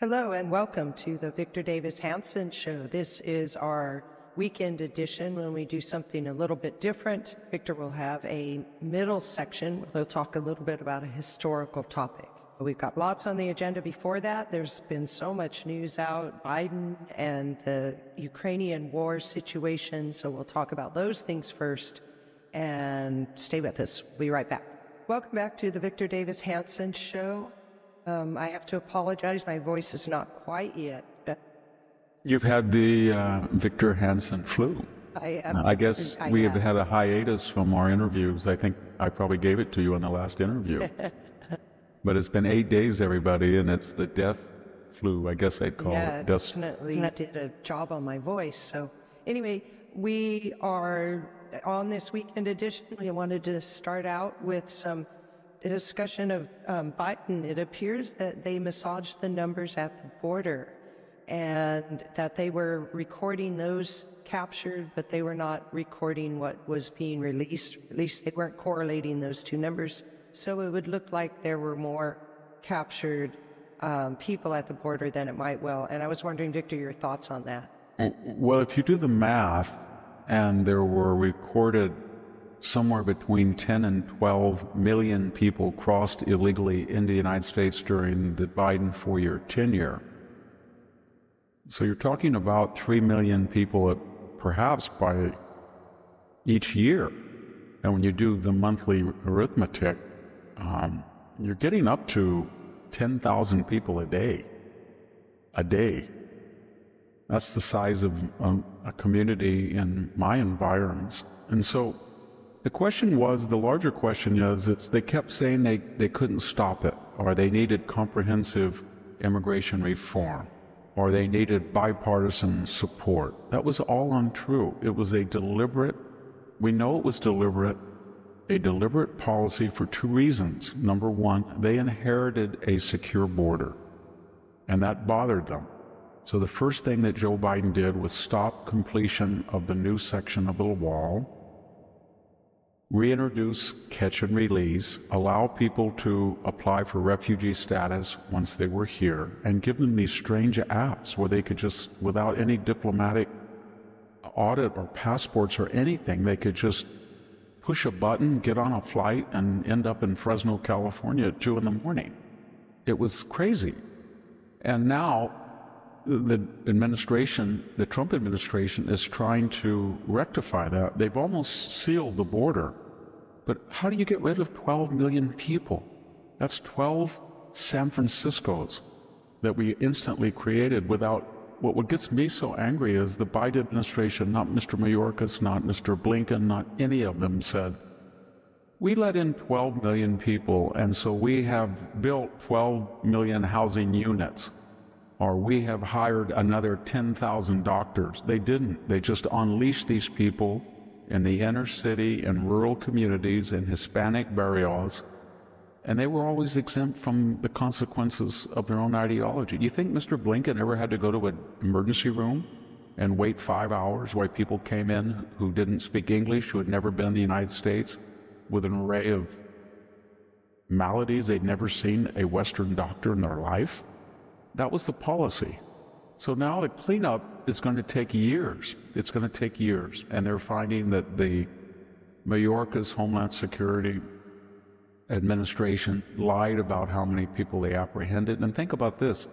Hello and welcome to the Victor Davis Hanson Show. This is our weekend edition when we do something a little bit different. Victor will have a middle section. We'll talk a little bit about a historical topic. We've got lots on the agenda before that. There's been so much news out, Biden and the Ukrainian war situation. So we'll talk about those things first and stay with us. We'll be right back. Welcome back to the Victor Davis Hanson Show. I have to apologize. My voice is not quite yet. You've had the Victor Hanson flu. I guess we have had a hiatus from our interviews. I think I probably gave it to you in the last interview. But it's been 8 days, everybody, and it's the death flu, I guess I'd call it. Yeah, definitely did a job on my voice. So anyway, we are on this weekend edition. We wanted to start out with some discussion of Biden. It appears that they massaged the numbers at the border and that they were recording those captured, but they were not recording what was being released. At least they weren't correlating those two numbers. So it would look like there were more captured people at the border than it might well. And I was wondering, Victor, your thoughts on that. Well, if you do the math, and there were recorded somewhere between 10 and 12 million people crossed illegally into the United States during the Biden 4-year tenure. So you're talking about 3 million people perhaps by each year. And when you do the monthly arithmetic, you're getting up to 10,000 people a day. A day. That's the size of a community in my environs. And so the larger question is they kept saying they couldn't stop it, or they needed comprehensive immigration reform, or they needed bipartisan support. That was all untrue. It was a deliberate policy for two reasons. Number one, they inherited a secure border, and that bothered them. So the first thing that Joe Biden did was stop completion of the new section of the wall, reintroduce catch and release, allow people to apply for refugee status once they were here, and give them these strange apps where they could just, without any diplomatic audit or passports or anything, they could just push a button, get on a flight, and end up in Fresno, California at 2 in the morning. It was crazy. And now the Trump administration is trying to rectify that. They've almost sealed the border. But how do you get rid of 12 million people? That's 12 San Franciscos that we instantly created without. What gets me so angry is the Biden administration, not Mr. Mayorkas, not Mr. Blinken, not any of them said, we let in 12 million people, and so we have built 12 million housing units, or we have hired another 10,000 doctors. They didn't. They just unleashed these people in the inner city and rural communities and Hispanic barrios, and they were always exempt from the consequences of their own ideology. Do you think Mr. Blinken ever had to go to an emergency room and wait 5 hours while people came in who didn't speak English, who had never been in the United States, with an array of maladies they'd never seen a Western doctor in their life? That was the policy. So now the cleanup is going to take years. It's going to take years. And they're finding that the Mayorkas Homeland Security administration lied about how many people they apprehended. And think about this.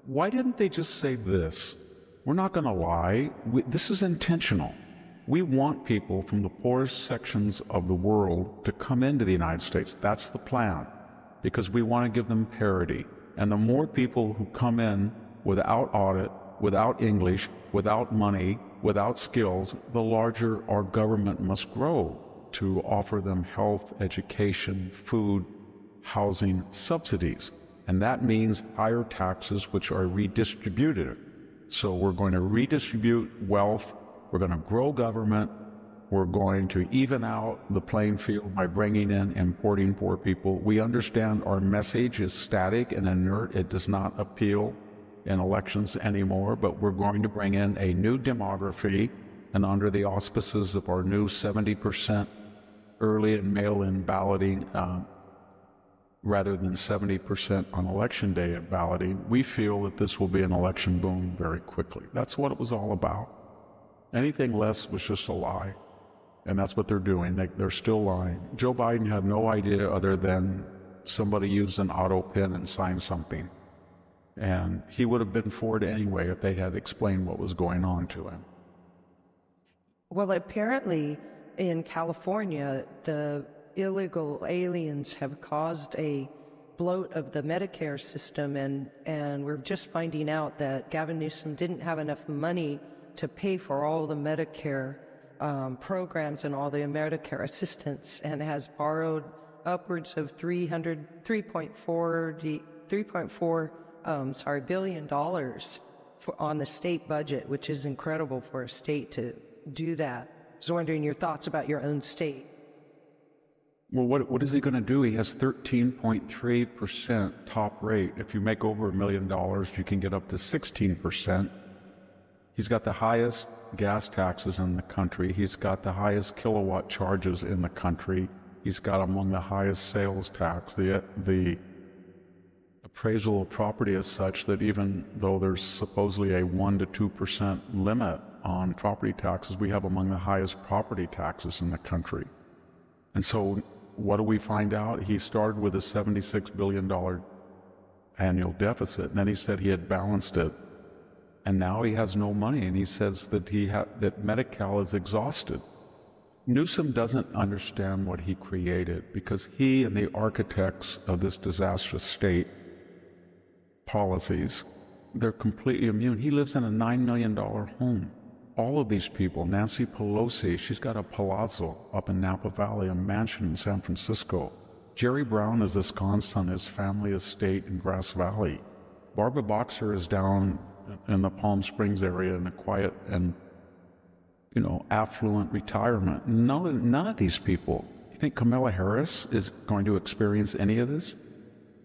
Why didn't they just say this? We're not going to lie. This is intentional. We want people from the poorest sections of the world to come into the United States. That's the plan, because we want to give them parity. And the more people who come in without audit, without English, without money, without skills, the larger our government must grow to offer them health, education, food, housing, subsidies. And that means higher taxes, which are redistributive. So we're going to redistribute wealth, we're going to grow government, we're going to even out the playing field by bringing in importing poor people. We understand our message is static and inert. It does not appeal in elections anymore, but we're going to bring in a new demography, and under the auspices of our new 70% early and mail-in balloting rather than 70% on election day at balloting, we feel that this will be an election boom very quickly. That's what it was all about. Anything less was just a lie. And that's what they're doing. They're still lying. Joe Biden had no idea other than somebody used an auto pen and signed something. And he would have been for it anyway if they had explained what was going on to him. Well, apparently in California, the illegal aliens have caused a bloat of the Medicare system, and we're just finding out that Gavin Newsom didn't have enough money to pay for all the Medicare programs and all the Medicare assistance, and has borrowed upwards of $3.4 billion on the state budget, which is incredible for a state to do that. I was wondering your thoughts about your own state. Well, what is he going to do? He has 13.3% top rate. If you make over $1 million, you can get up to 16%. He's got the highest gas taxes in the country. He's got the highest kilowatt charges in the country. He's got among the highest sales tax. The appraisal of property is such that even though there's supposedly a 1 to 2% limit on property taxes, we have among the highest property taxes in the country. And so what do we find out? He started with a $76 billion annual deficit, and then he said he had balanced it. And now he has no money, and he says that that Medi-Cal is exhausted. Newsom doesn't understand what he created, because he and the architects of this disastrous state policies, they're completely immune. He lives in a $9 million home. All of these people, Nancy Pelosi, she's got a palazzo up in Napa Valley, a mansion in San Francisco. Jerry Brown is ensconced on his family estate in Grass Valley. Barbara Boxer is down in the Palm Springs area in a quiet and, affluent retirement. None of these people. You think Kamala Harris is going to experience any of this?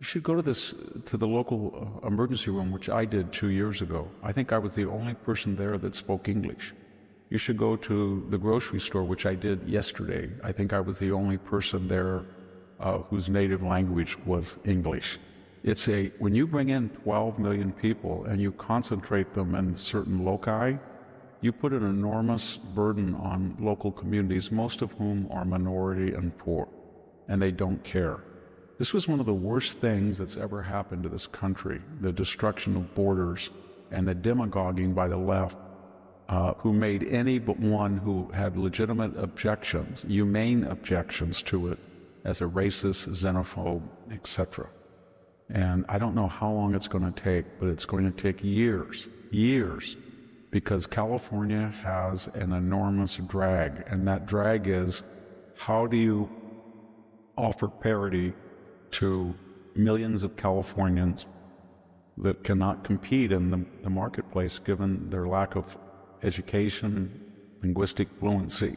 You should go to the local emergency room, which I did 2 years ago. I think I was the only person there that spoke English. You should go to the grocery store, which I did yesterday. I think I was the only person there whose native language was English. When you bring in 12 million people and you concentrate them in certain loci, you put an enormous burden on local communities, most of whom are minority and poor, and they don't care. This was one of the worst things that's ever happened to this country, the destruction of borders and the demagoguing by the left, who made any but one who had legitimate objections, humane objections to it, as a racist, xenophobe, etc. And I don't know how long it's going to take, but it's going to take years, because California has an enormous drag, and that drag is, how do you offer parity to millions of Californians that cannot compete in the marketplace given their lack of education, linguistic fluency?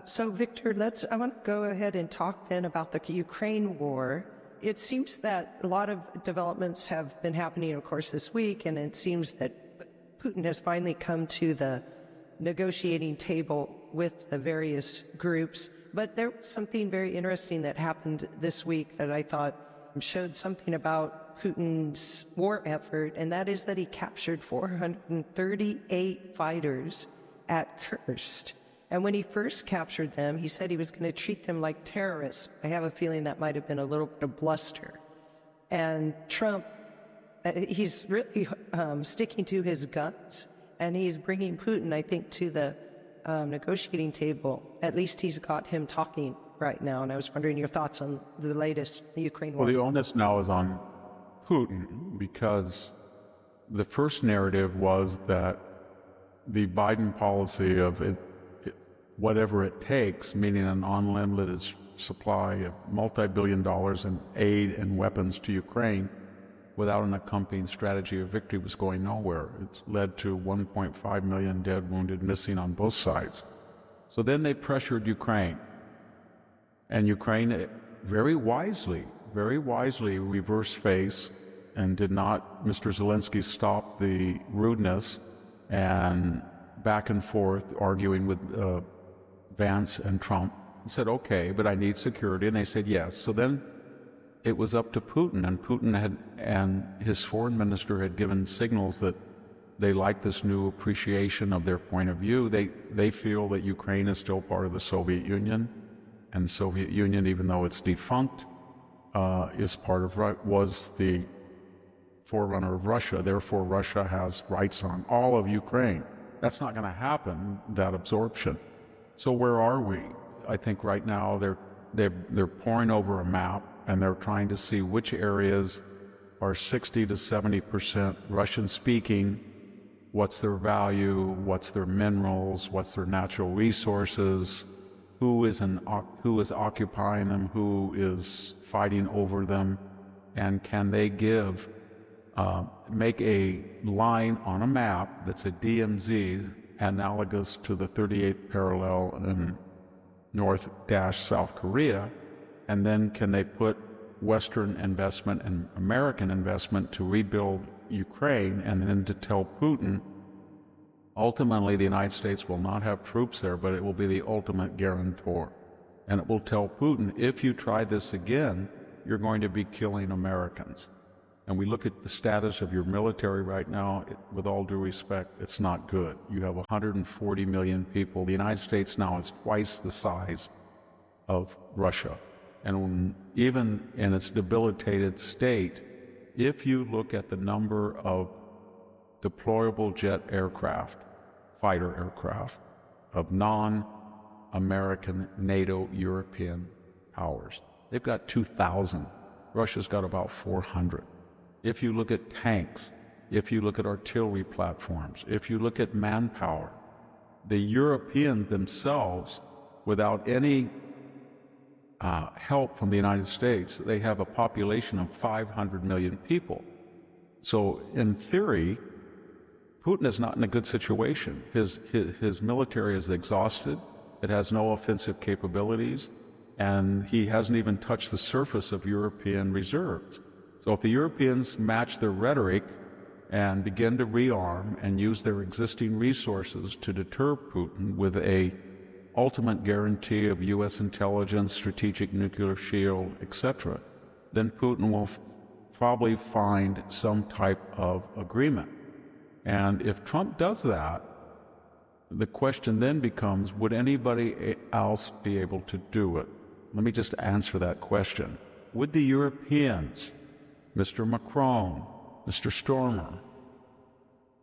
So Victor, I want to go ahead and talk then about the Ukraine war. It seems that a lot of developments have been happening, of course, this week, and it seems that Putin has finally come to the negotiating table with the various groups. But there was something very interesting that happened this week that I thought showed something about Putin's war effort, and that is that he captured 438 fighters at Kursk. And when he first captured them, he said he was going to treat them like terrorists. I have a feeling that might have been a little bit of bluster. And Trump, he's really sticking to his guns, and he's bringing Putin, I think, to the negotiating table. At least he's got him talking right now, and I was wondering your thoughts on the latest Ukraine war. Well, the onus now is on Putin, because the first narrative was that the Biden policy of whatever it takes, meaning an unlimited supply of multi-billion dollars in aid and weapons to Ukraine without an accompanying strategy of victory, was going nowhere. It's led to 1.5 million dead, wounded, missing on both sides. So then they pressured Ukraine. And Ukraine very wisely reversed face and did not, Mr. Zelensky, stop the rudeness and back and forth arguing with Vance and Trump, and said, okay, but I need security. And they said yes. So then it was up to Putin, and Putin and his foreign minister had given signals that they like this new appreciation of their point of view. They feel that Ukraine is still part of the Soviet Union, and the Soviet Union, even though it's defunct, was the forerunner of Russia. Therefore, Russia has rights on all of Ukraine. That's not going to happen, that absorption. So where are we? I think right now they're poring over a map, and they're trying to see which areas are 60 to 70% Russian-speaking. What's their value? What's their minerals? What's their natural resources? Who is occupying them? Who is fighting over them? And can they make a line on a map that's a DMZ analogous to the 38th parallel in North-South Korea, and then can they put Western investment and American investment to rebuild Ukraine, and then to tell Putin, ultimately the United States will not have troops there, but it will be the ultimate guarantor. And it will tell Putin, if you try this again, you're going to be killing Americans. And we look at the status of your military right now, with all due respect, it's not good. You have 140 million people. The United States now is twice the size of Russia. And even in its debilitated state, if you look at the number of deployable jet aircraft, fighter aircraft, of non-American NATO European powers, they've got 2,000. Russia's got about 400. If you look at tanks, if you look at artillery platforms, if you look at manpower, the Europeans themselves, without any help from the United States, they have a population of 500 million people. So in theory, Putin is not in a good situation. His military is exhausted. It has no offensive capabilities, and he hasn't even touched the surface of European reserves. So if the Europeans match their rhetoric and begin to rearm and use their existing resources to deter Putin with a ultimate guarantee of U.S. intelligence, strategic nuclear shield, etc., then Putin will probably find some type of agreement. And if Trump does that, the question then becomes, would anybody else be able to do it? Let me just answer that question. Would the Europeans, Mr. Macron, Mr. Stormer,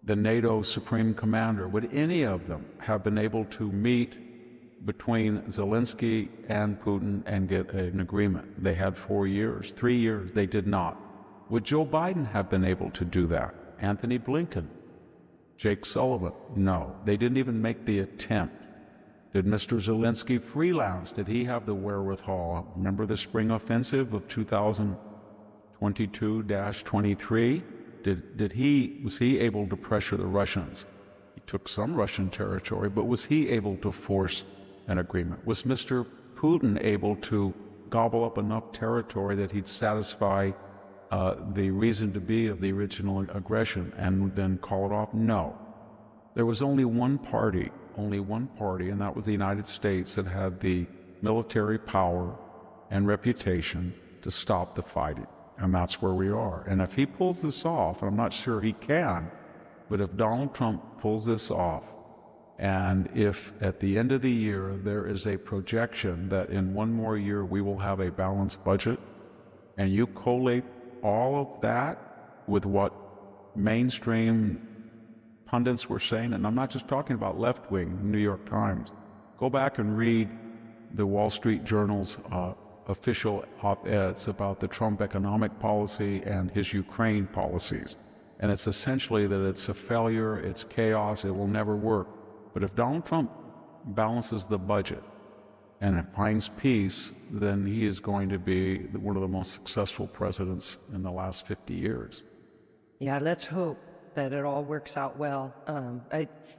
the NATO Supreme Commander, would any of them have been able to meet between Zelensky and Putin and get an agreement? They had 4 years, 3 years, they did not. Would Joe Biden have been able to do that? Anthony Blinken? Jake Sullivan? No, they didn't even make the attempt. Did Mr. Zelensky freelance? Did he have the wherewithal? Remember the spring offensive of 2022-23? Was he able to pressure the Russians? He took some Russian territory, but was he able to force an agreement? Was Mr. Putin able to gobble up enough territory that he'd satisfy the reason to be of the original aggression and then call it off? No. There was only one party, and that was the United States, that had the military power and reputation to stop the fighting. And that's where we are. And if he pulls this off, and I'm not sure he can, but if Donald Trump pulls this off, and if at the end of the year there is a projection that in one more year we will have a balanced budget, and you collate all of that with what mainstream pundits were saying, and I'm not just talking about left-wing New York Times. Go back and read the Wall Street Journal's official op-eds about the Trump economic policy and his Ukraine policies. And it's essentially that it's a failure, it's chaos, it will never work. But if Donald Trump balances the budget and finds peace, then he is going to be one of the most successful presidents in the last 50 years. Yeah, let's hope that it all works out well.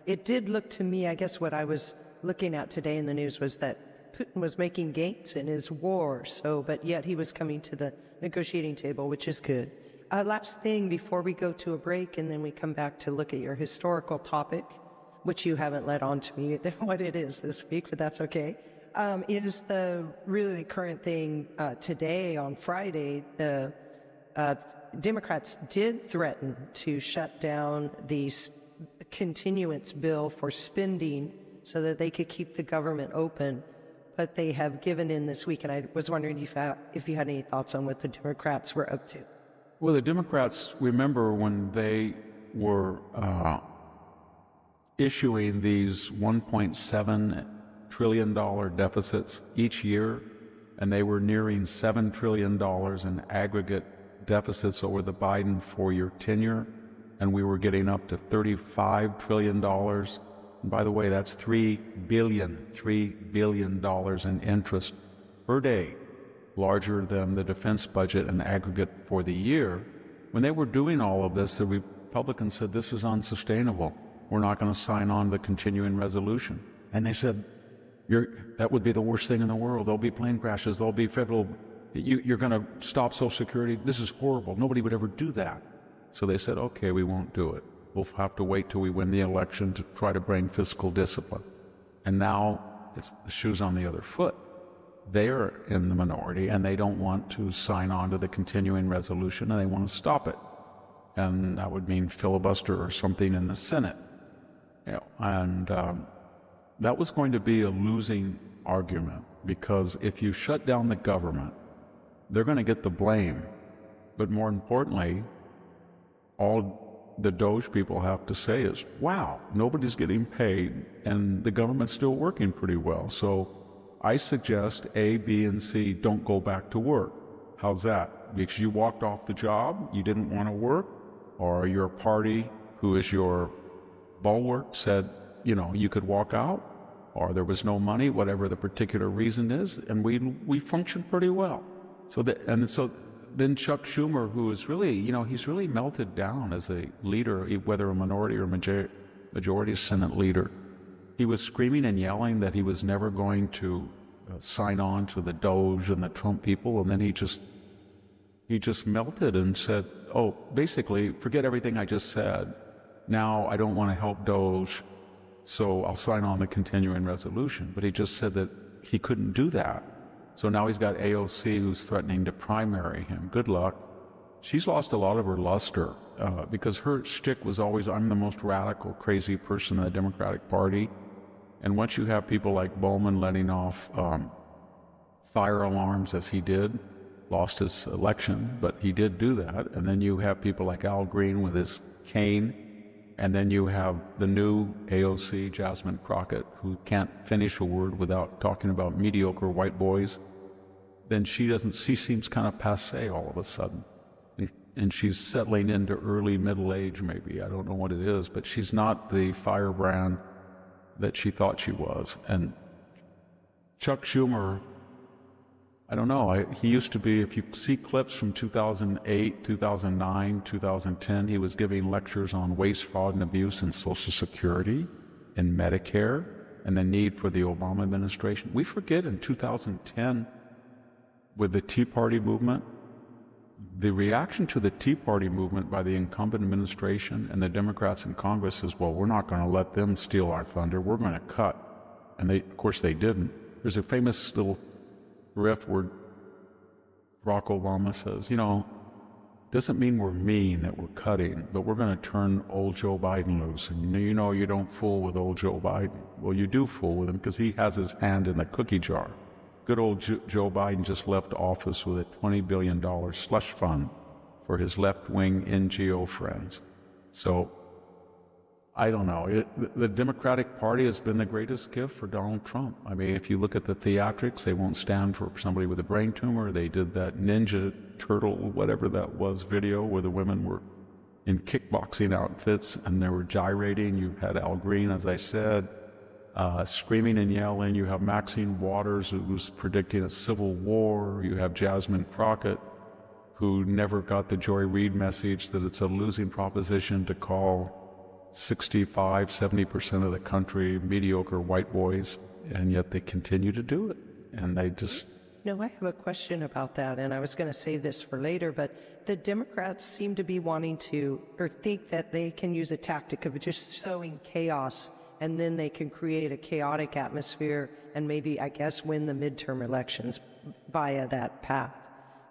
It did look to me, I guess what I was looking at today in the news was that Putin was making gains in his war, but yet he was coming to the negotiating table, which is good. Last thing before we go to a break, and then we come back to look at your historical topic, which you haven't led on to me what it is this week, but that's okay. It is the really current thing today on Friday. The Democrats did threaten to shut down the continuance bill for spending so that they could keep the government open, but they have given in this week. And I was wondering if you had any thoughts on what the Democrats were up to. Well, the Democrats, remember when they were issuing these $1.7 trillion deficits each year, and they were nearing $7 trillion in aggregate deficits over the Biden four-year tenure, and we were getting up to $35 trillion. And by the way, that's $3 billion in interest per day, larger than the defense budget in aggregate for the year. When they were doing all of this, the Republicans said, this is unsustainable. We're not going to sign on the continuing resolution. And they said, that would be the worst thing in the world. There'll be plane crashes. There'll be federal, you're going to stop Social Security. This is horrible. Nobody would ever do that. So they said, okay, we won't do it. We'll have to wait till we win the election to try to bring fiscal discipline. And now it's the shoe's on the other foot. They're in the minority, and they don't want to sign on to the continuing resolution, and they want to stop it. And that would mean filibuster or something in the Senate. And that was going to be a losing argument, because if you shut down the government, they're going to get the blame. But more importantly, all the Doge people have to say is, wow, nobody's getting paid, and the government's still working pretty well. So I suggest A, B, and C don't go back to work. How's that? Because you walked off the job, you didn't want to work, or your party, who is your bulwark, said, you could walk out, or there was no money, whatever the particular reason is, and we functioned pretty well. So then Chuck Schumer, who is really, he's really melted down as a leader, whether a minority or majority Senate leader. He was screaming and yelling that he was never going to sign on to the Doge and the Trump people, and then he just melted and said, oh, basically, forget everything I just said. Now I don't want to help Doge, so I'll sign on the continuing resolution. But he just said that he couldn't do that. So now he's got AOC who's threatening to primary him. Good luck. She's lost a lot of her luster because her shtick was always, I'm the most radical, crazy person in the Democratic Party. And once you have people like Bowman letting off fire alarms, as he did, lost his election, but he did do that. And then you have people like Al Green with his cane. And then you have the new AOC, Jasmine Crockett, who can't finish a word without talking about mediocre white boys. Then she seems kind of passé all of a sudden. And she's settling into early middle age, maybe. I don't know what it is, but she's not the firebrand that she thought she was. And Chuck Schumer, I don't know, he used to be, if you see clips from 2008, 2009, 2010, he was giving lectures on waste, fraud, and abuse in Social Security and Medicare and the need for the Obama administration. We forget in 2010, with the Tea Party movement, the reaction to the Tea Party movement by the incumbent administration and the Democrats in Congress is, well, we're not going to let them steal our thunder. We're going to cut. And of course, they didn't. There's a famous little riff where Barack Obama says, doesn't mean we're mean that we're cutting, but we're going to turn old Joe Biden loose. And you don't fool with old Joe Biden. Well, you do fool with him because he has his hand in the cookie jar. Good old Joe Biden just left office with a $20 billion slush fund for his left-wing NGO friends. So I don't know. The Democratic Party has been the greatest gift for Donald Trump. I mean, if you look at the theatrics, they won't stand for somebody with a brain tumor. They did that Ninja Turtle, whatever that was, video where the women were in kickboxing outfits and they were gyrating. You've had Al Green, as I said, screaming and yelling. You have Maxine Waters, who's predicting a civil war. You have Jasmine Crockett, who never got the Joy Reid message that it's a losing proposition to call 65-70% of the country mediocre white boys, and yet they continue to do it. And they just... I have a question about that, and I was going to save this for later, but the Democrats seem to be wanting to, or think that they can use a tactic of just sowing chaos and then they can create a chaotic atmosphere and maybe, I guess, win the midterm elections via that path.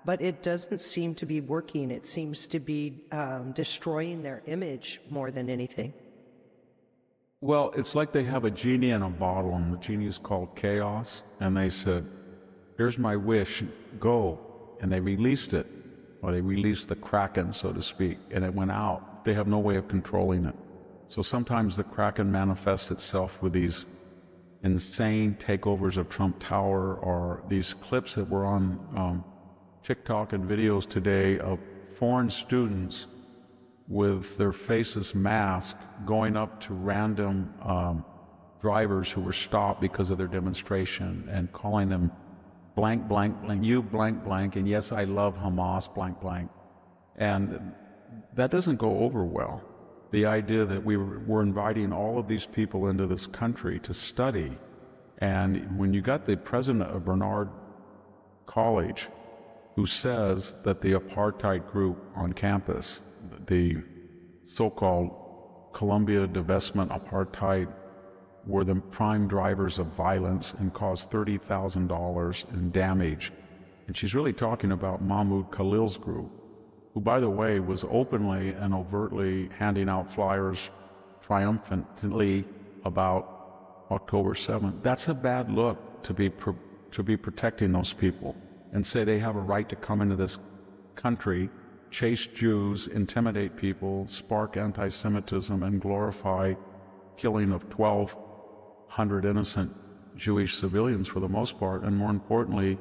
But it doesn't seem to be working. It seems to be destroying their image more than anything. Well, it's like they have a genie in a bottle, and the genie is called chaos, and they said, here's my wish, go. And they released it, or they released the kraken, so to speak, and it went out. They have no way of controlling it. So sometimes the kraken manifests itself with these insane takeovers of Trump Tower, or these clips that were on TikTok and videos today of foreign students with their faces masked going up to random drivers who were stopped because of their demonstration and calling them blank, blank, blank, you blank, blank, and yes, I love Hamas, blank, blank. And that doesn't go over well. The idea that we're inviting all of these people into this country to study, and when you got the president of Bernard College who says that the apartheid group on campus, the so-called Columbia divestment apartheid, were the prime drivers of violence and caused $30,000 in damage. And she's really talking about Mahmoud Khalil's group, who, by the way, was openly and overtly handing out flyers triumphantly about October 7th. That's a bad look to be protecting those people and say they have a right to come into this country, chase Jews, intimidate people, spark anti-Semitism, and glorify killing of 1,200 innocent Jewish civilians for the most part. And more importantly,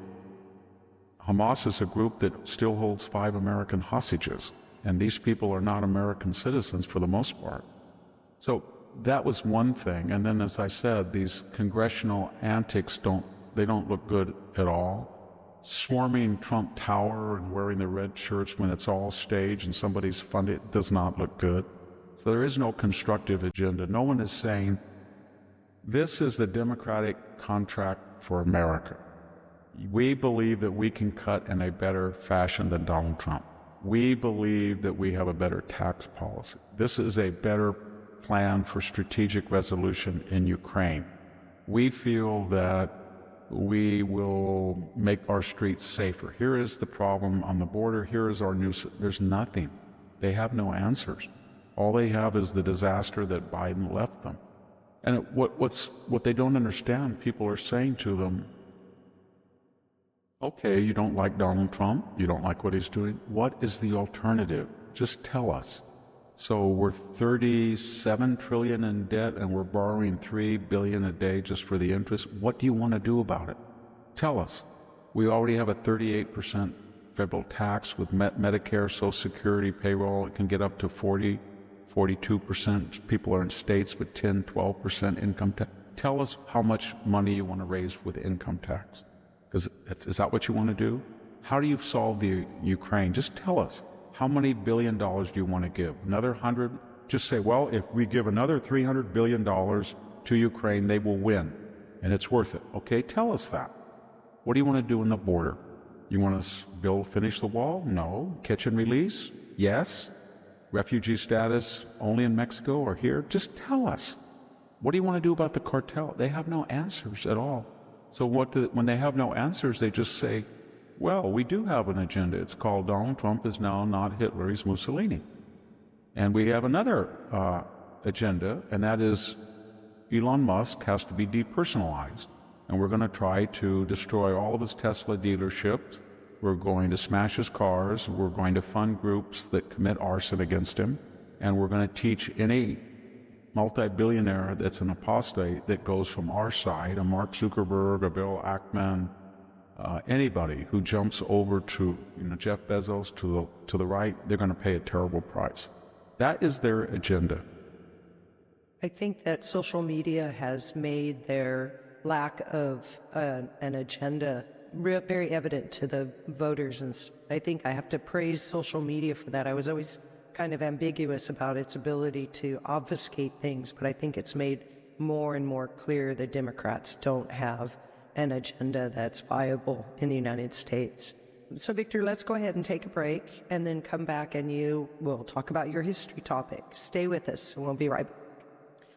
Hamas is a group that still holds 5 American hostages, and these people are not American citizens for the most part. So that was one thing. And then, as I said, these congressional antics don't look good at all. Swarming Trump Tower and wearing the red shirts when it's all staged and somebody's funded does not look good. So there is no constructive agenda. No one is saying, this is the Democratic contract for America. We believe that we can cut in a better fashion than Donald Trump. We believe that we have a better tax policy. This is a better plan for strategic resolution in Ukraine. We feel that we will make our streets safer. Here is the problem on the border. Here is our new... There's nothing. They have no answers. All they have is the disaster that Biden left them. And what they don't understand, people are saying to them, okay, you don't like Donald Trump, you don't like what he's doing, what is the alternative? Just tell us. So we're 37 trillion in debt and we're borrowing 3 billion a day just for the interest. What do you want to do about it? Tell us. We already have a 38% federal tax with Medicare, Social Security, payroll. It can get up to 40, 42%. People are in states with 10, 12% income tax. Tell us how much money you want to raise with income tax. Because is that what you want to do? How do you solve the Ukraine? Just tell us. How many $1 billion do you want to give? Another 100? Just say, well, if we give another $300 billion to Ukraine, they will win, and it's worth it. Okay, tell us that. What do you want to do in the border? You want to finish the wall? No. Catch and release? Yes. Refugee status only in Mexico or here? Just tell us. What do you want to do about the cartel? They have no answers at all. So when they have no answers, they just say, well, we do have an agenda. It's called Donald Trump is now not Hitler, he's Mussolini. And we have another agenda, and that is Elon Musk has to be depersonalized. And we're going to try to destroy all of his Tesla dealerships. We're going to smash his cars. We're going to fund groups that commit arson against him. And we're going to teach any multi-billionaire that's an apostate that goes from our side, a Mark Zuckerberg, a Bill Ackman, anybody who jumps over to Jeff Bezos to the right, they're going to pay a terrible price. That is their agenda. I think that social media has made their lack of an agenda very evident to the voters, and I think I have to praise social media for that. I was always kind of ambiguous about its ability to obfuscate things, but I think it's made more and more clear that Democrats don't have an agenda that's viable in the United States. So, Victor, let's go ahead and take a break and then come back and we'll talk about your history topic. Stay with us and we'll be right back.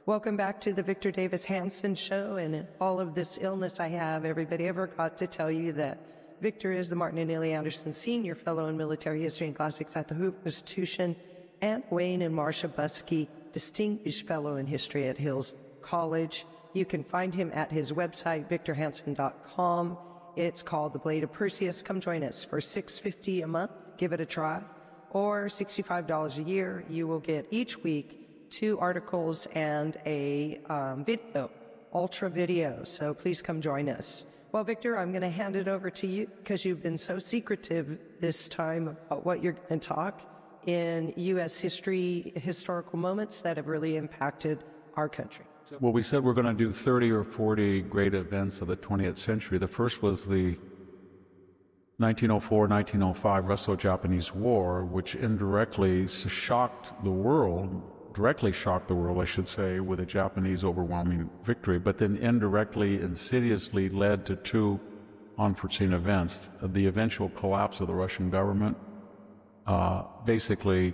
Welcome back to the Victor Davis Hanson Show. And in all of this illness I have, everybody ever got to tell you that Victor is the Martin and Neely Anderson Senior Fellow in Military History and Classics at the Hoover Institution, and Wayne and Marcia Buskey, Distinguished Fellow in History at Hills College. You can find him at his website, victorhanson.com. It's called The Blade of Perseus. Come join us for $6.50 a month. Give it a try. Or $65 a year. You will get each week 2 articles and a video, ultra video. So please come join us. Well, Victor, I'm going to hand it over to you because you've been so secretive this time about what you're going to talk in U.S. history, historical moments that have really impacted our country. Well, we said we're going to do 30 or 40 great events of the 20th century. The first was the 1904-1905 Russo-Japanese War, which indirectly shocked the world, directly shocked the world, I should say, with a Japanese overwhelming victory, but then indirectly, insidiously led to 2 unforeseen events. The eventual collapse of the Russian government, basically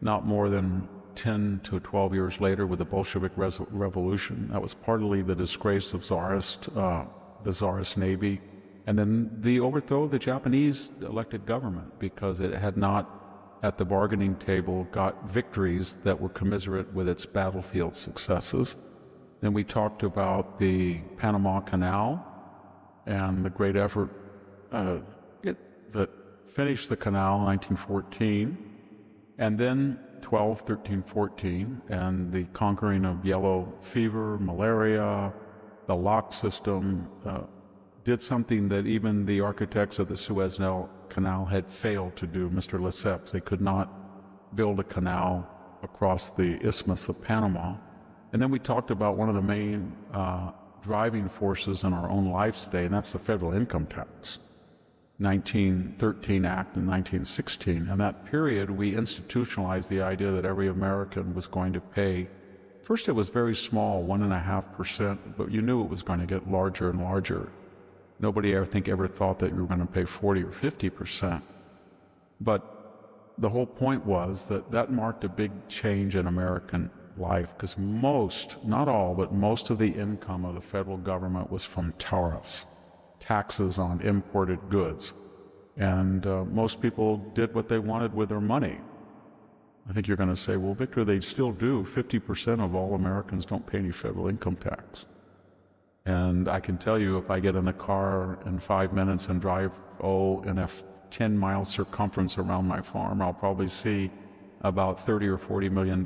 not more than 10 to 12 years later with the Bolshevik Revolution. That was partly the disgrace of the Tsarist Navy, and then the overthrow of the Japanese elected government because it had not, at the bargaining table, got victories that were commensurate with its battlefield successes. Then we talked about the Panama Canal and the great effort that finished the canal in 1914, and then 12, 13, 14, and the conquering of yellow fever, malaria, the lock system, did something that even the architects of the Suez Canal had failed to do, Mr. Lesseps. They could not build a canal across the Isthmus of Panama. And then we talked about one of the main driving forces in our own lives today, and that's the federal income tax. 1913 Act in 1916. In that period, we institutionalized the idea that every American was going to pay. First, it was very small, 1.5%, but you knew it was going to get larger and larger. Nobody, I think, ever thought that you were going to pay 40 or 50%. But the whole point was that that marked a big change in American life, because most, not all, but most of the income of the federal government was from tariffs, taxes on imported goods. And most people did what they wanted with their money. I think you're going to say, well, Victor, they still do. 50% of all Americans don't pay any federal income tax. And I can tell you, if I get in the car in 5 minutes and drive, in a 10-mile circumference around my farm, I'll probably see about $30 or $40 million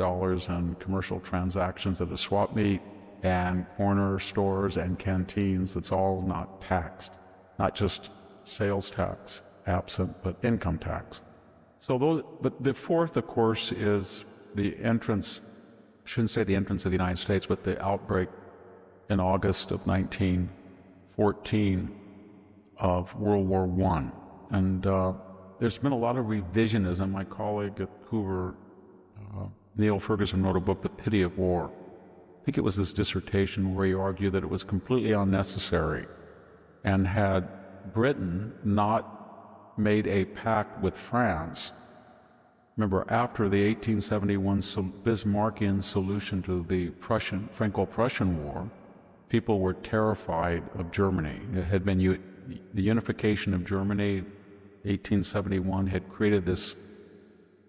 in commercial transactions at a swap meet and corner stores and canteens that's all not taxed. Not just sales tax absent, but income tax. But the fourth, of course, is the entrance, I shouldn't say the entrance of the United States, but the outbreak in August of 1914 of World War I. And there's been a lot of revisionism. My colleague at Hoover, Neil Ferguson, wrote a book, The Pity of War. I think it was this dissertation where he argued that it was completely unnecessary, and had Britain not made a pact with France. Remember, after the 1871 Bismarckian solution to the Franco-Prussian War, people were terrified of Germany. It had been the unification of Germany, 1871, had created this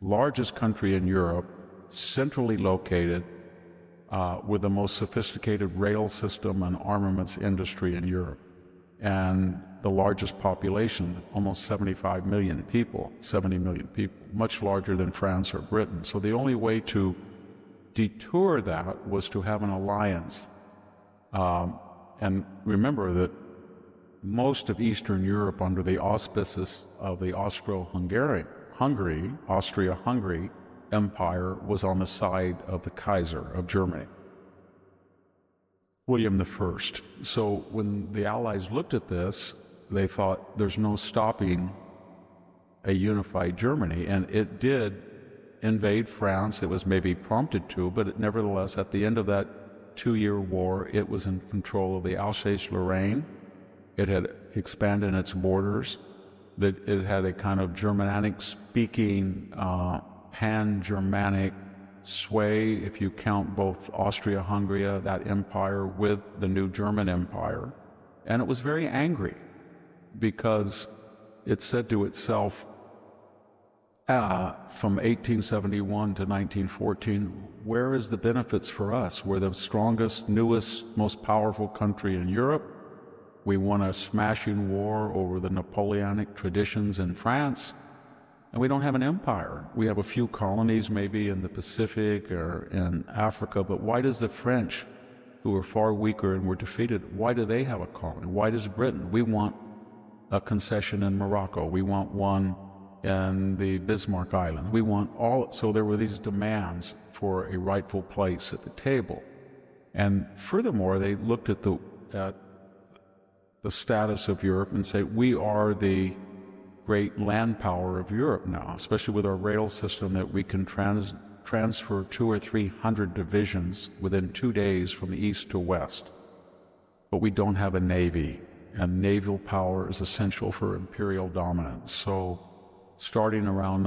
largest country in Europe, centrally located, with the most sophisticated rail system and armaments industry in Europe, and the largest population, almost 75 million people, 70 million people, much larger than France or Britain. So the only way to detour that was to have an alliance. And remember that most of Eastern Europe, under the auspices of the Austria-Hungary Empire, was on the side of the Kaiser of Germany, William I. So when the Allies looked at this, they thought there's no stopping a unified Germany, and it did invade France. It was maybe prompted to, but nevertheless, at the end of that 2-year war, it was in control of the Alsace-Lorraine. It had expanded its borders. That it had a kind of Germanic-speaking, pan-Germanic sway, if you count both Austria-Hungary, that empire, with the new German Empire. And it was very angry because it said to itself, from 1871 to 1914, where is the benefits for us? We're the strongest, newest, most powerful country in Europe. We won a smashing war over the Napoleonic traditions in France, and we don't have an empire. We have a few colonies maybe in the Pacific or in Africa, but why does the French, who are far weaker and were defeated, why do they have a colony? Why does Britain? We want a concession in Morocco. We want one in the Bismarck Island. We want all, so there were these demands for a rightful place at the table. And furthermore, they looked at the status of Europe and say, we are the great land power of Europe now, especially with our rail system that we can transfer 200 or 300 divisions within 2 days from east to west. But we don't have a navy, and naval power is essential for imperial dominance. So starting around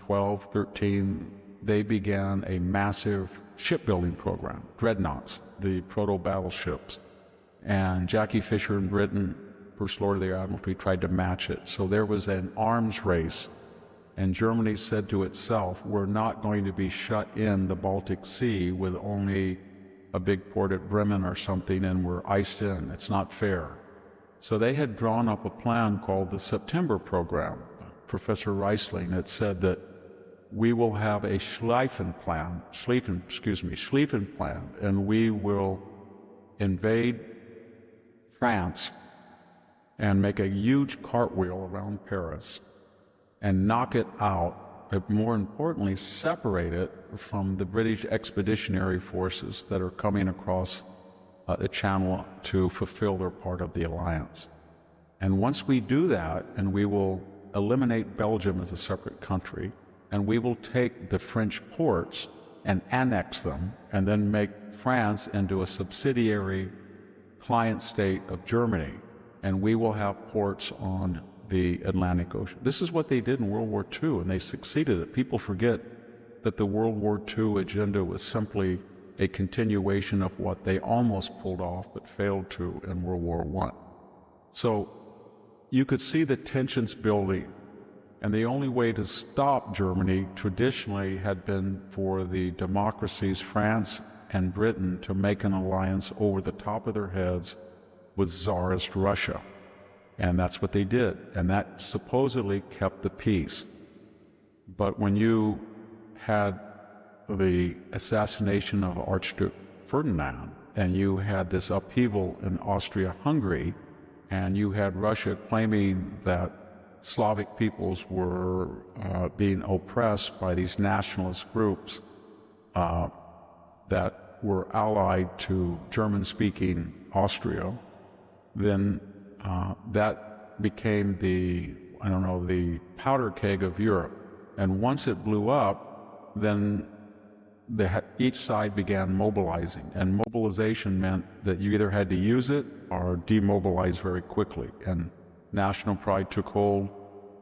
1912-13, they began a massive shipbuilding program, dreadnoughts, the proto-battleships. And Jackie Fisher in Britain, First Lord of the Admiralty, tried to match it. So there was an arms race, and Germany said to itself, we're not going to be shut in the Baltic Sea with only a big port at Bremen or something, and we're iced in. It's not fair. So they had drawn up a plan called the September Program. Professor Reisling had said that we will have a Schlieffen plan, and we will invade France and make a huge cartwheel around Paris and knock it out, but more importantly, separate it from the British expeditionary forces that are coming across the Channel to fulfill their part of the alliance. And once we do that, and we will eliminate Belgium as a separate country, and we will take the French ports and annex them, and then make France into a subsidiary client state of Germany, and we will have ports on the Atlantic Ocean. This is what they did in World War II, and they succeeded at. People forget that the World War II agenda was simply a continuation of what they almost pulled off but failed to in World War I. So you could see the tensions building, and the only way to stop Germany traditionally had been for the democracies, France and Britain, to make an alliance over the top of their heads with Tsarist Russia. And that's what they did, and that supposedly kept the peace. But when you had the assassination of Archduke Ferdinand, and you had this upheaval in Austria-Hungary, and you had Russia claiming that Slavic peoples were being oppressed by these nationalist groups that were allied to German-speaking Austria, then that became the powder keg of Europe. And once it blew up, then each side began mobilizing. And mobilization meant that you either had to use it or demobilize very quickly. And national pride took hold,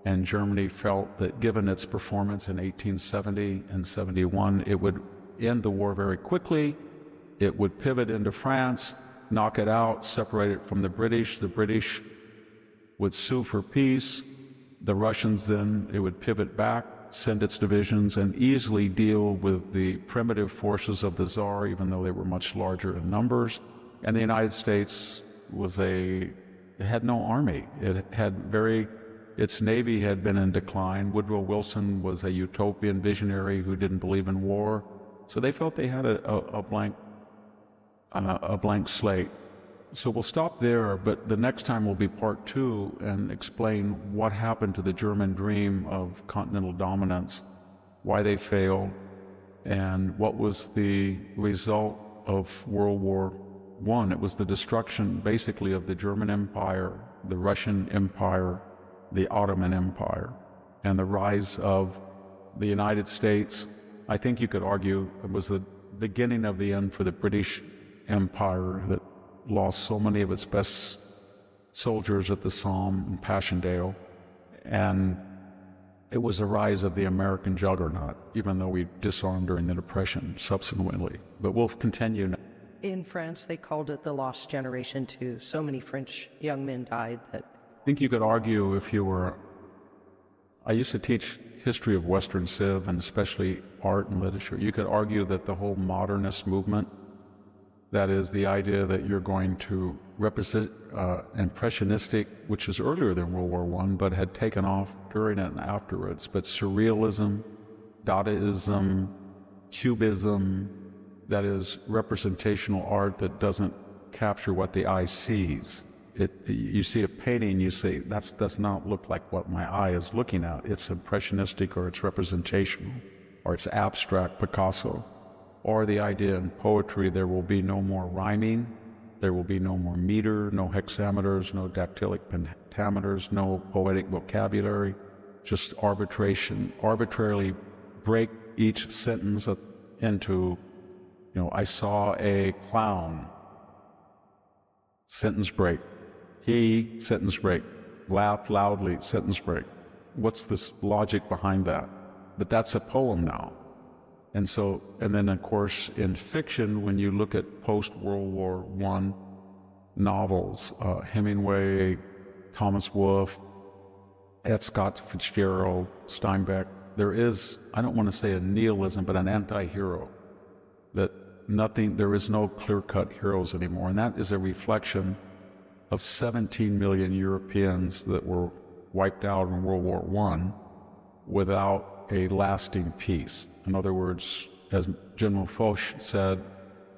and Germany felt that given its performance in 1870 and 71, it would end the war very quickly. It would pivot into France, knock it out, separate it from the British. The British would sue for peace. The Russians then, it would pivot back, send its divisions, and easily deal with the primitive forces of the Tsar, even though they were much larger in numbers. And the United States had no army. Its navy had been in decline. Woodrow Wilson was a utopian visionary who didn't believe in war. So they felt they had a blank slate. So we'll stop there, but the next time will be part 2 and explain what happened to the German dream of continental dominance, why they failed, and what was the result of World War I. It was the destruction, basically, of the German Empire, the Russian Empire, the Ottoman Empire, and the rise of the United States. I think you could argue it was the beginning of the end for the British Empire that lost so many of its best soldiers at the Somme and Passchendaele. And it was a rise of the American juggernaut, even though we disarmed during the Depression subsequently. But we'll continue now. In France, they called it the lost generation too. So many French young men died that... I think you could argue if you were... I used to teach history of Western Civ, and especially art and literature. You could argue that the whole modernist movement, that is the idea that you're going to represent impressionistic, which is earlier than World War I, but had taken off during it and afterwards. But surrealism, Dadaism, Cubism, that is representational art that doesn't capture what the eye sees. You see a painting, you say, that does not look like what my eye is looking at. It's impressionistic, or it's representational, or it's abstract, Picasso. Or the idea in poetry, there will be no more rhyming, there will be no more meter, no hexameters, no dactylic pentameters, no poetic vocabulary, just arbitrarily break each sentence into, I saw a clown, sentence break. He, sentence break. Laughed loudly, sentence break. What's this logic behind that? But that's a poem now. And then of course in fiction, when you look at post-World War I novels, Hemingway, Thomas Wolfe, F. Scott Fitzgerald, Steinbeck, there is, I don't want to say a nihilism, but an anti-hero. There is no clear-cut heroes anymore. And that is a reflection of 17 million Europeans that were wiped out in World War I without a lasting peace. In other words, as General Foch said,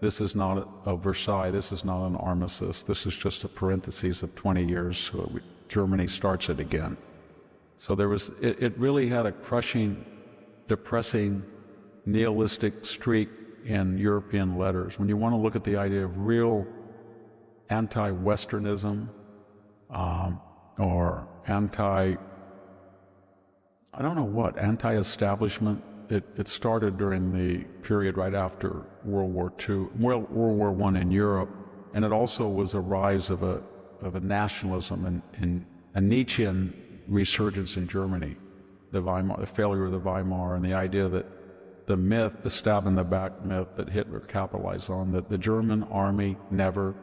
this is not a Versailles, this is not an armistice, this is just a parenthesis of 20 years, so Germany starts it again. So it really had a crushing, depressing, nihilistic streak in European letters. When you want to look at the idea of real anti-Westernism, or anti-establishment, it started during the period right after World War I in Europe, and it also was a rise of a nationalism and a Nietzschean resurgence in Germany, the failure of the Weimar, and the idea that the myth, the stab in the back myth that Hitler capitalized on, that the German army never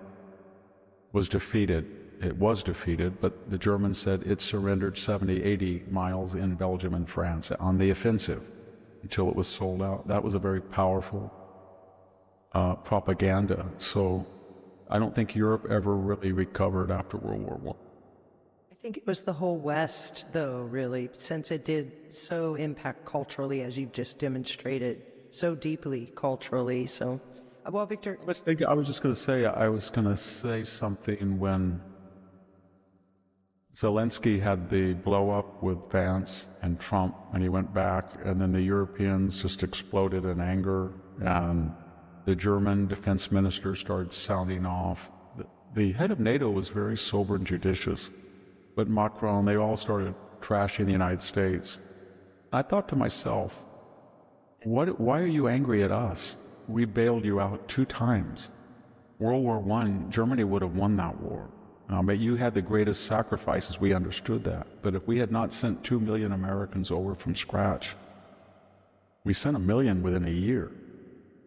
was defeated. It was defeated, but the Germans said it surrendered 70, 80 miles in Belgium and France on the offensive until it was sold out. That was a very powerful propaganda. So I don't think Europe ever really recovered after World War I. I think it was the whole West, though, really, since it did so impact culturally, as you've just demonstrated, so deeply culturally. So, well, Victor... I was just going to say something when Zelensky had the blow-up with Vance and Trump, and he went back, and then the Europeans just exploded in anger, and the German defense minister started sounding off. The head of NATO was very sober and judicious, but Macron, they all started trashing the United States. I thought to myself, why are you angry at us? We bailed you out 2 times. World War I, Germany would have won that war. But you had the greatest sacrifices, we understood that. But if we had not sent 2 million Americans over from scratch, we sent 1 million within a year.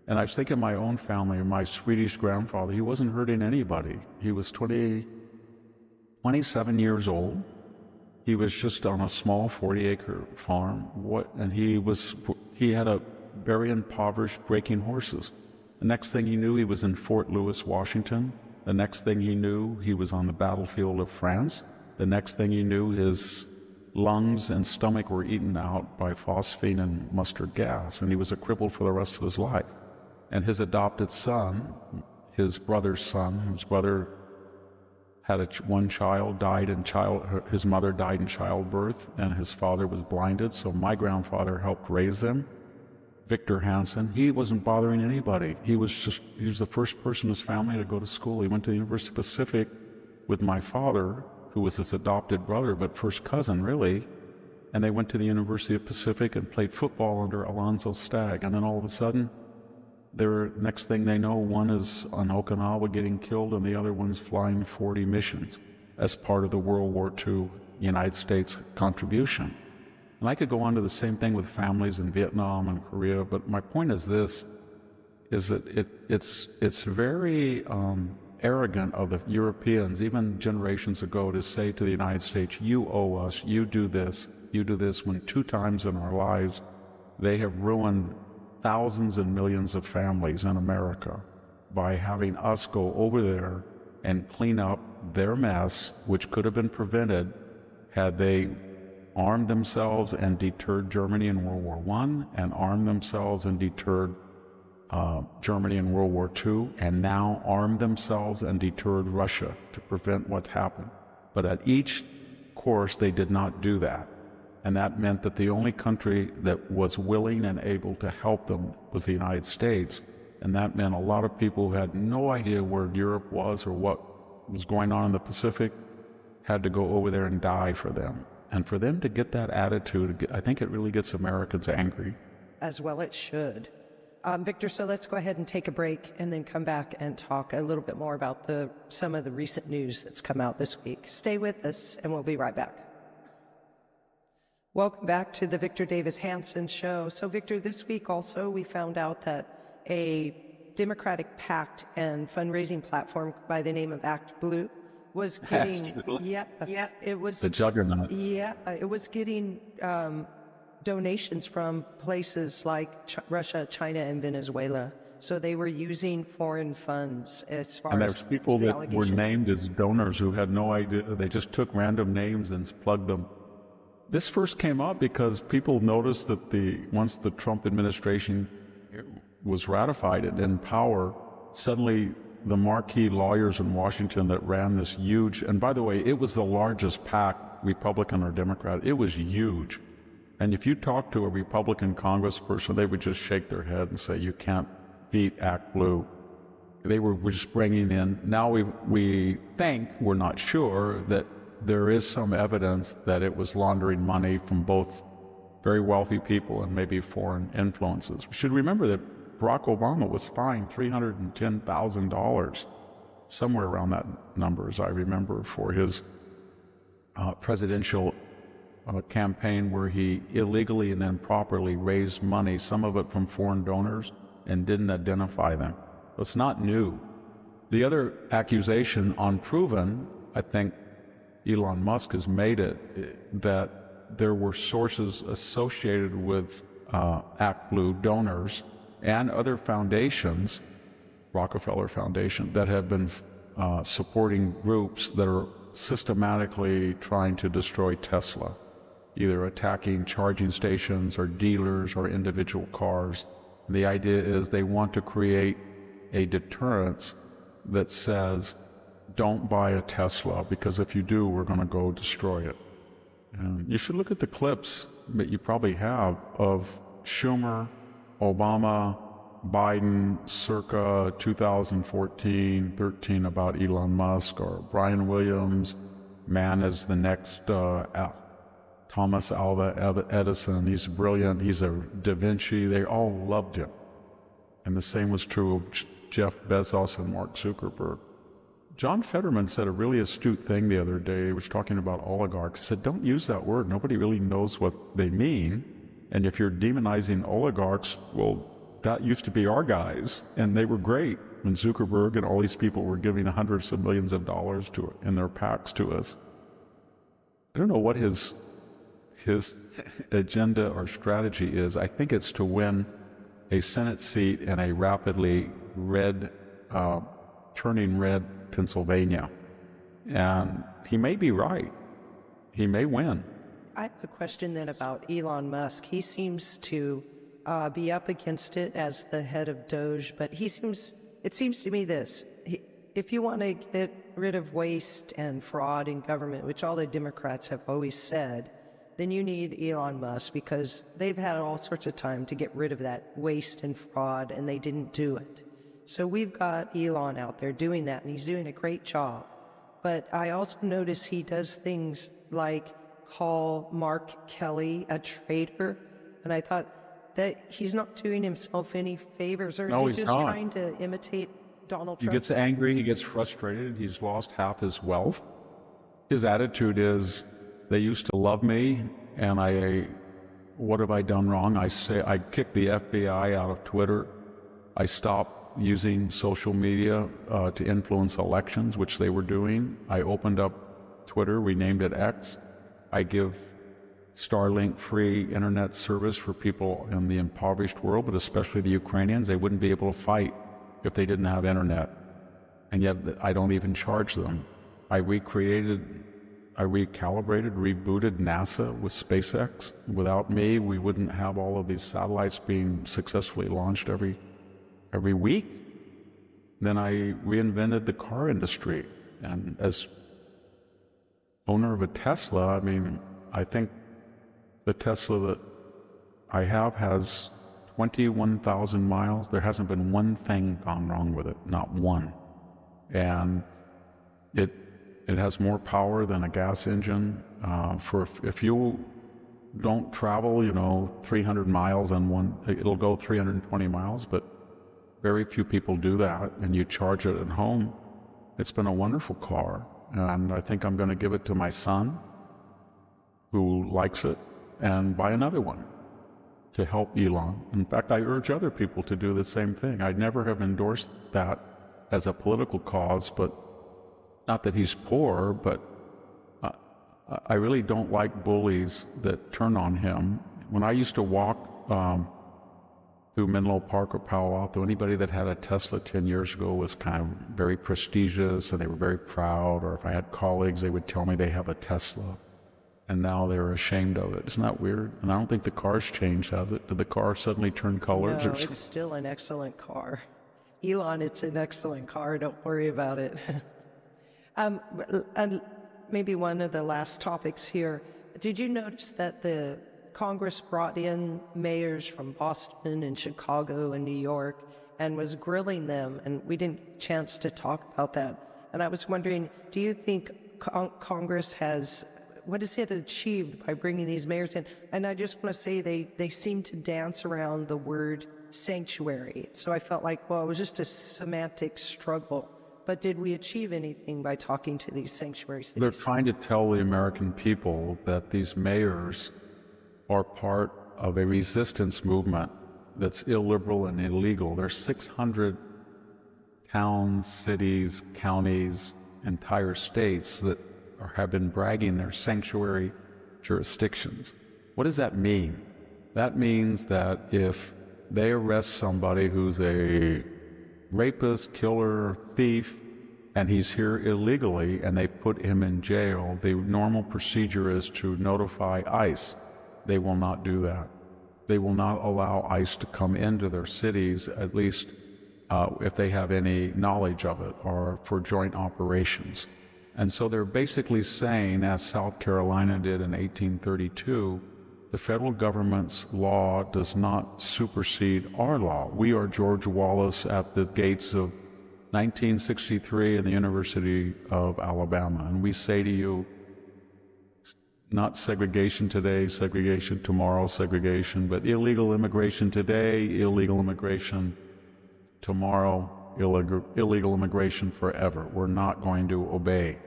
And I was thinking of my own family, my Swedish grandfather, he wasn't hurting anybody. He was 27 years old. He was just on a small 40-acre farm. And he had a very impoverished, breaking horses. The next thing he knew, he was in Fort Lewis, Washington. The next thing he knew, he was on the battlefield of France. The next thing he knew, his lungs and stomach were eaten out by phosphine and mustard gas, and he was a cripple for the rest of his life. And his adopted son, his brother's son, whose brother had one child, his mother died in childbirth, and his father was blinded, so my grandfather helped raise them. Victor Hanson, he wasn't bothering anybody. He was the first person in his family to go to school. He went to the University of Pacific with my father, who was his adopted brother, but first cousin, really. And they went to the University of Pacific and played football under Alonzo Stagg. And then all of a sudden, next thing they know, one is on Okinawa getting killed, and the other one's flying 40 missions as part of the World War II United States contribution. And I could go on to the same thing with families in Vietnam and Korea, but my point is this, is that it's very arrogant of the Europeans, even generations ago, to say to the United States, you owe us, you do this, when 2 times in our lives they have ruined thousands and millions of families in America by having us go over there and clean up their mess, which could have been prevented had they armed themselves and deterred Germany in World War I, and armed themselves and deterred Germany in World War II, and now armed themselves and deterred Russia to prevent what's happened. But at each course, they did not do that. And that meant that the only country that was willing and able to help them was the United States. And that meant a lot of people who had no idea where Europe was or what was going on in the Pacific had to go over there and die for them. And for them to get that attitude, I think it really gets Americans angry. As well it should. Victor, so let's go ahead and take a break and then come back and talk a little bit more about some of the recent news that's come out this week. Stay with us and we'll be right back. Welcome back to the Victor Davis Hanson Show. So Victor, this week also we found out that a Democratic PAC and fundraising platform by the name of Act Blue was getting, it was the juggernaut. Yeah, it was getting donations from places like Russia, China, and Venezuela. So they were using foreign funds as far as... And there's people that were named as donors who had no idea. They just took random names and plugged them. This first came up because people noticed that once the Trump administration was ratified and in power, suddenly the marquee lawyers in Washington that ran this huge... And by the way, it was the largest PAC, Republican or Democrat. It was huge. And if you talk to a Republican congressperson, they would just shake their head and say, you can't beat Act Blue. They were just bringing in, now we think, we're not sure, that there is some evidence that it was laundering money from both very wealthy people and maybe foreign influences. We should remember that Barack Obama was fined $310,000, somewhere around that number, as I remember, for his presidential campaign where he illegally and improperly raised money, some of it from foreign donors, and didn't identify them. It's not new. The other accusation, unproven, I think Elon Musk has made it, that there were sources associated with Act Blue donors and other foundations, Rockefeller Foundation, that have been supporting groups that are systematically trying to destroy Tesla, either attacking charging stations or dealers or individual cars. The idea is they want to create a deterrence that says, don't buy a Tesla, because if you do, we're going to go destroy it. And you should look at the clips that you probably have of Schumer, Obama, Biden circa 2014, 13 about Elon Musk, or Brian Williams, man is the next Thomas Alva Edison. He's brilliant. He's a Da Vinci. They all loved him. And the same was true of Jeff Bezos and Mark Zuckerberg. John Fetterman said a really astute thing the other day. He was talking about oligarchs. He said, don't use that word. Nobody really knows what they mean. And if you're demonizing oligarchs, well, that used to be our guys, and they were great. And Zuckerberg and all these people were giving hundreds of millions of dollars in their PACs to us. I don't know what his agenda or strategy is. I think it's to win a Senate seat in a rapidly turning red Pennsylvania. And he may be right. He may win. I have a question then about Elon Musk. He seems to be up against it as the head of Doge, but it seems to me this, if you want to get rid of waste and fraud in government, which all the Democrats have always said, then you need Elon Musk, because they've had all sorts of time to get rid of that waste and fraud, and they didn't do it. So we've got Elon out there doing that, and he's doing a great job. But I also notice he does things like call Mark Kelly a traitor, and I thought that he's not doing himself any favors, or is he just trying to imitate Donald Trump? He gets angry, he gets frustrated, he's lost half his wealth. His attitude is, they used to love me, and I what have I done wrong? I kicked the FBI out of Twitter. I stopped using social media to influence elections, which they were doing. I opened up Twitter, renamed it X. I give Starlink free internet service for people in the impoverished world, but especially the Ukrainians. They wouldn't be able to fight if they didn't have internet. And yet I don't even charge them. I recalibrated, rebooted NASA with SpaceX. Without me, we wouldn't have all of these satellites being successfully launched every week. Then I reinvented the car industry. And as owner of a Tesla, I mean, I think the Tesla that I have has 21,000 miles. There hasn't been one thing gone wrong with it, not one. And it has more power than a gas engine. If you don't travel, 300 miles on one, it'll go 320 miles, but very few people do that, and you charge it at home. It's been a wonderful car, and I think I'm going to give it to my son, who likes it, and buy another one to help Elon. In fact, I urge other people to do the same thing. I'd never have endorsed that as a political cause, but not that he's poor, but I really don't like bullies that turn on him. When I used to walk through Menlo Park or Palo Alto, anybody that had a Tesla 10 years ago was kind of very prestigious, and they were very proud. Or if I had colleagues, they would tell me they have a Tesla, and now they're ashamed of it. Isn't that weird? And I don't think the car's changed, has it? Did the car suddenly turn colors? No, it's still an excellent car. Elon, it's an excellent car. Don't worry about it. And maybe one of the last topics here. Did you notice that the Congress brought in mayors from Boston and Chicago and New York and was grilling them, and we didn't get a chance to talk about that? And I was wondering, do you think Congress has, what has it achieved by bringing these mayors in? And I just want to say they seem to dance around the word sanctuary. So I felt like, well, it was just a semantic struggle. But did we achieve anything by talking to these sanctuary cities? They're trying to tell the American people that these mayors are part of a resistance movement that's illiberal and illegal. There's 600 towns, cities, counties, entire states that have been bragging their sanctuary jurisdictions. What does that mean? That means that if they arrest somebody who's a rapist, killer, thief, and he's here illegally, and they put him in jail, the normal procedure is to notify ICE. They will not do that. They will not allow ICE to come into their cities, at least if they have any knowledge of it, or for joint operations. And so they're basically saying, as South Carolina did in 1832, the federal government's law does not supersede our law. We are George Wallace at the gates of 1963 in the University of Alabama, and we say to you, not segregation today, segregation tomorrow, segregation, but illegal immigration today, illegal immigration tomorrow, illegal immigration forever. We're not going to obey.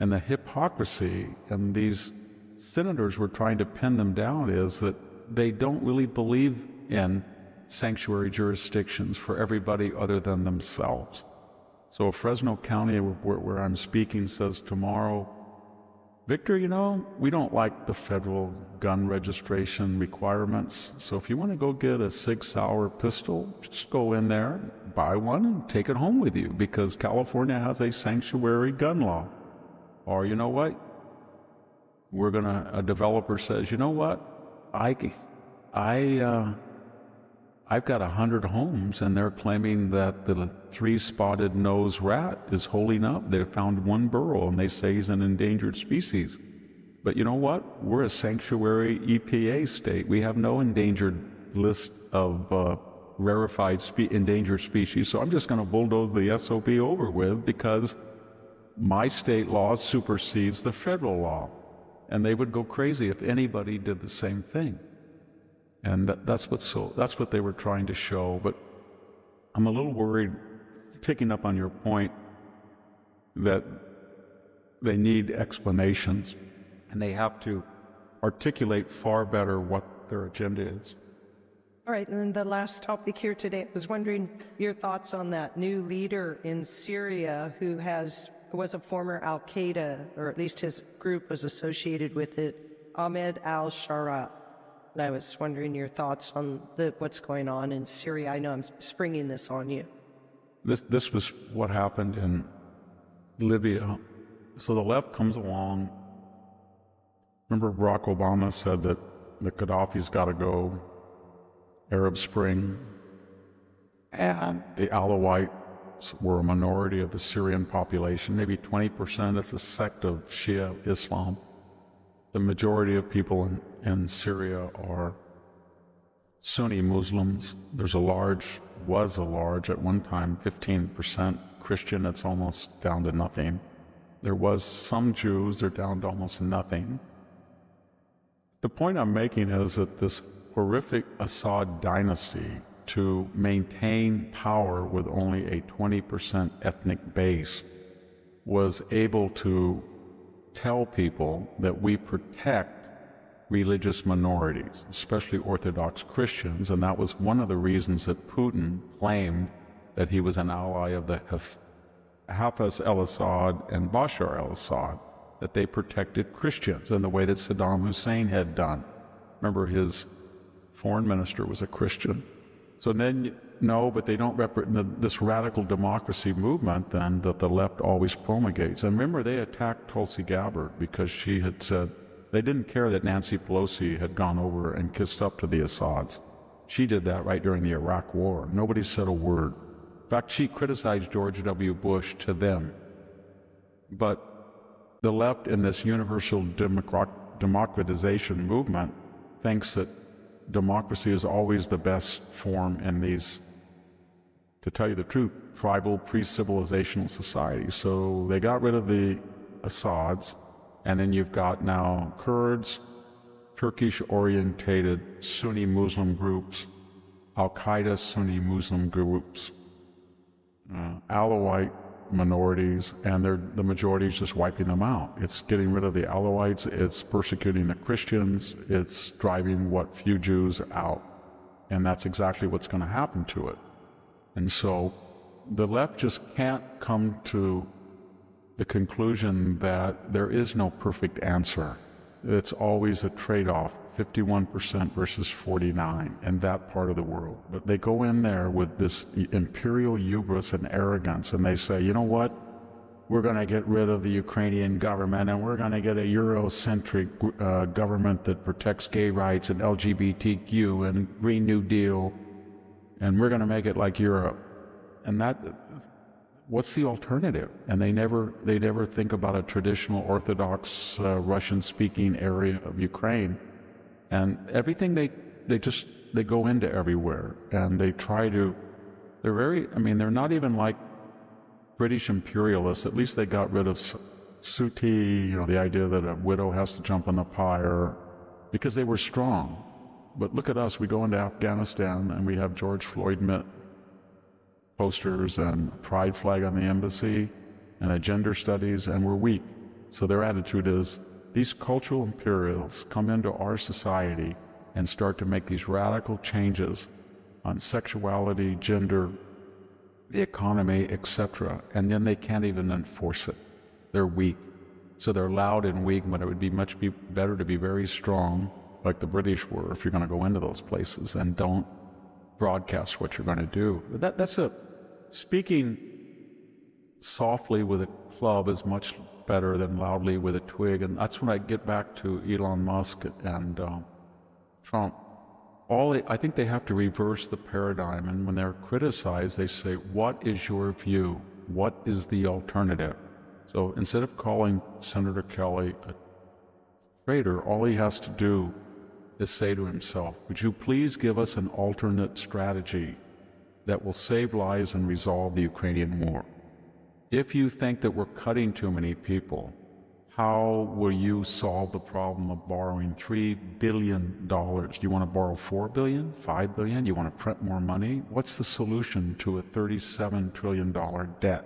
And the hypocrisy, and these senators were trying to pin them down, is that they don't really believe in sanctuary jurisdictions for everybody other than themselves. So if Fresno County, where I'm speaking, says tomorrow, Victor, we don't like the federal gun registration requirements, so if you want to go get a Sig Sauer pistol, just go in there, buy one, and take it home with you, because California has a sanctuary gun law. Or you know what? A developer says, you know what? I've got 100 homes, and they're claiming that the three-spotted nose rat is holding up. They found one burrow, and they say he's an endangered species. But you know what? We're a sanctuary EPA state. We have no endangered list of rarefied endangered species, so I'm just going to bulldoze the SOP over with, because my state law supersedes the federal law. And they would go crazy if anybody did the same thing. And that's what they were trying to show. But I'm a little worried, picking up on your point, that they need explanations, and they have to articulate far better what what their agenda is. All right, and then the last topic here today, I was wondering your thoughts on that new leader in Syria who was a former Al-Qaeda, or at least his group was associated with it, Ahmed al-Shara. And I was wondering your thoughts on what's going on in Syria. I know I'm springing this on you. This was what happened in Libya. So the left comes along. Remember Barack Obama said that the Gaddafi's got to go, Arab Spring, and the Alawites were a minority of the Syrian population, maybe 20%. That's a sect of Shia Islam. The majority of people in Syria are Sunni Muslims. Was a large, at one time, 15% Christian. It's almost down to nothing. There was some Jews, they're down to almost nothing. The point I'm making is that this horrific Assad dynasty, to maintain power with only a 20% ethnic base, was able to tell people that we protect religious minorities, especially Orthodox Christians, and that was one of the reasons that Putin claimed that he was an ally of the Hafez al-Assad and Bashar al-Assad, that they protected Christians in the way that Saddam Hussein had done. Remember, his foreign minister was a Christian. So then, no, but they don't represent this radical democracy movement then that the left always promulgates. And remember, they attacked Tulsi Gabbard because she had said they didn't care that Nancy Pelosi had gone over and kissed up to the Assads. She did that right during the Iraq War. Nobody said a word. In fact, she criticized George W. Bush to them. But the left in this universal democratization movement thinks that democracy is always the best form in these, to tell you the truth, tribal pre-civilizational societies. So they got rid of the Assads, and then you've got now Kurds, Turkish-orientated Sunni Muslim groups, Al-Qaeda Sunni Muslim groups, Alawite minorities, and the majority is just wiping them out. It's getting rid of the Alawites, it's persecuting the Christians, it's driving what few Jews out. And that's exactly what's going to happen to it. And so the left just can't come to the conclusion that there is no perfect answer. It's always a trade-off, 51% versus 49% in that part of the world. But they go in there with this imperial hubris and arrogance, and they say, you know what? We're going to get rid of the Ukrainian government, and we're going to get a Eurocentric government that protects gay rights and LGBTQ and Green New Deal, and we're going to make it like Europe. And what's the alternative? And they never think about a traditional Orthodox Russian-speaking area of Ukraine. And everything they go into everywhere, and they try to, they're not even like British imperialists. At least they got rid of Suti, the idea that a widow has to jump on the pyre, because they were strong. But look at us, we go into Afghanistan and we have George Floyd posters and a pride flag on the embassy and a gender studies, and we're weak. So their attitude is, these cultural imperialists come into our society and start to make these radical changes on sexuality, gender, the economy, etc., and then they can't even enforce it. They're weak. So they're loud and weak, but it would be much better to be very strong, like the British were, if you're going to go into those places, and don't broadcast what you're going to do. But that's it. Speaking softly with a club is much better than loudly with a twig, and that's when I get back to Elon Musk and Trump. I think they have to reverse the paradigm, and when they're criticized, they say, what is your view? What is the alternative? So instead of calling Senator Kelly a traitor, all he has to do is say to himself, would you please give us an alternate strategy that will save lives and resolve the Ukrainian war? If you think that we're cutting too many people, how will you solve the problem of borrowing $3 billion? Do you want to borrow $4 billion, $5 billion? You want to print more money? What's the solution to a $37 trillion debt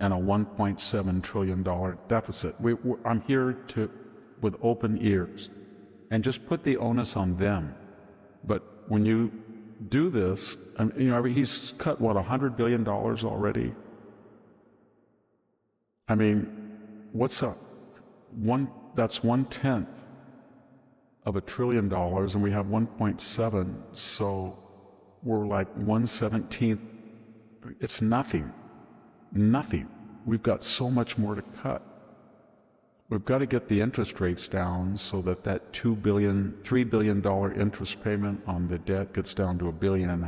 and a $1.7 trillion deficit? I'm here with open ears. and just put the onus on them. But when you do this, he's cut, what, $100 billion already? I mean, what's up? That's 1/10 of $1 trillion, and we have 1.7, so we're like 1/17. It's nothing. Nothing. We've got so much more to cut. We've got to get the interest rates down so that $3 billion interest payment on the debt gets down to $1.5 billion.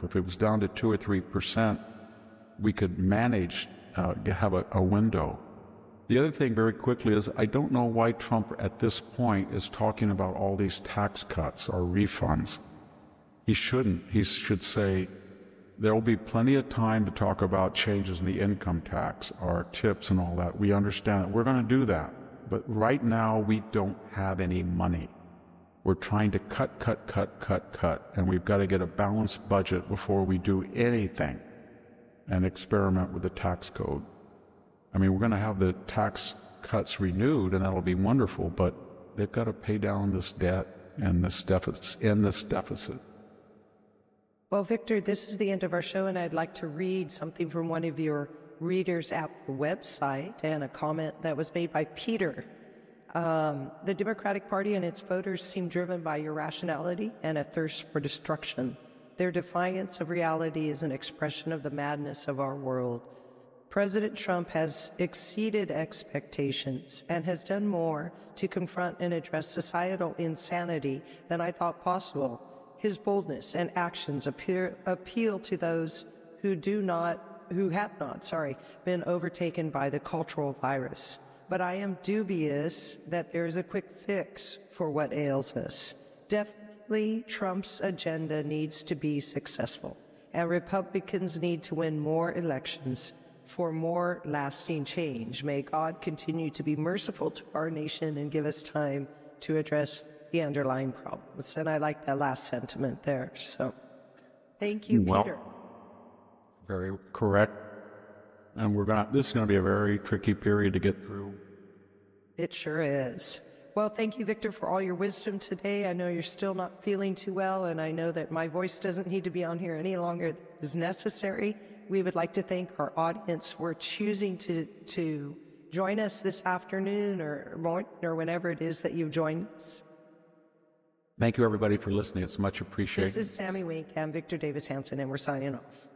If it was down to 2 or 3%, we could manage have a window. The other thing very quickly is I don't know why Trump at this point is talking about all these tax cuts or refunds. He shouldn't. He should say there will be plenty of time to talk about changes in the income tax or tips and all that. We understand that. We're going to do that. But right now we don't have any money. We're trying to cut, and we've got to get a balanced budget before we do anything and experiment with the tax code. I mean, we're going to have the tax cuts renewed, and that'll be wonderful, but they've got to pay down this debt and this deficit. Well, Victor, this is the end of our show, and I'd like to read something from one of your readers at the website and a comment that was made by Peter. The Democratic Party and its voters seem driven by irrationality and a thirst for destruction. Their defiance of reality is an expression of the madness of our world. President Trump has exceeded expectations and has done more to confront and address societal insanity than I thought possible. His boldness and actions appeal to those who have not been overtaken by the cultural virus. But I am dubious that there is a quick fix for what ails us. Definitely, Trump's agenda needs to be successful, and Republicans need to win more elections for more lasting change. May God continue to be merciful to our nation and give us time to address the underlying problems. And I like that last sentiment there. So thank you, Peter. Very correct. And this is going to be a very tricky period to get through. It sure is. Well, thank you, Victor, for all your wisdom today. I know you're still not feeling too well, and I know that my voice doesn't need to be on here any longer than is necessary. We would like to thank our audience for choosing to join us this afternoon or morning or whenever it is that you've joined us. Thank you, everybody, for listening. It's much appreciated. This is Sammy Wink and Victor Davis Hanson, and we're signing off.